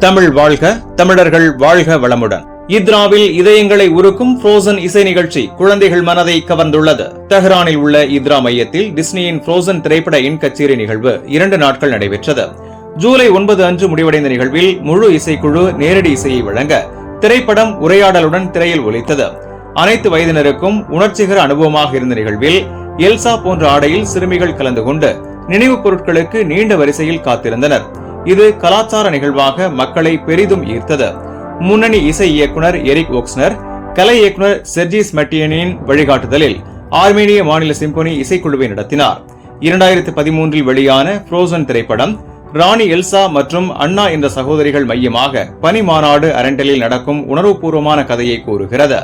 தமிழ் வாழ்க, தமிழர்கள் வாழ்க வளமுடன். இத்ராவில் இதயங்களை உருக்கும் ஃப்ரோசன் இசை நிகழ்ச்சி குழந்தைகள் மனதை கவர்ந்துள்ளது. தெஹ்ரானில் உள்ள இத்ரா மையத்தில் டிஸ்னியின் ஃப்ரோசன் திரைப்பட இன் கச்சேரி நிகழ்வு 2 நாட்கள் நடைபெற்றது. ஜூலை 9 அன்று முடிவடைந்த நிகழ்வில் முழு இசைக்குழு நேரடி இசையை வழங்க திரைப்படம் உரையாடலுடன் திரையில் ஒலித்தது. அனைத்து வயதினருக்கும் உணர்ச்சிகர அனுபவமாக இருந்த நிகழ்வில் எல்சா போன்ற ஆடையில் சிறுமிகள் கலந்து கொண்டு நினைவுப் பொருட்களுக்கு நீண்ட வரிசையில் காத்திருந்தனர். இது கலாச்சார நிகழ்வாக மக்களை பெரிதும் ஈர்த்தது. முன்னணி இசை இயக்குனர் எரிக் ஓக்ஸ்னர், கலை இயக்குனர் செர்ஜிஸ் மெட்டியனின் வழிகாட்டுதலில் ஆர்மேனிய மாநில சிம்பொனி இசைக்குழுவை நடத்தினார். 2013 வெளியான ஃப்ரோசன் திரைப்படம் ராணி எல்சா மற்றும் அண்ணா என்ற சகோதரிகள் மையமாக பனி மாநாடு அரண்டலில் நடக்கும் உணர்வுபூர்வமான கதையை கூறுகிறது.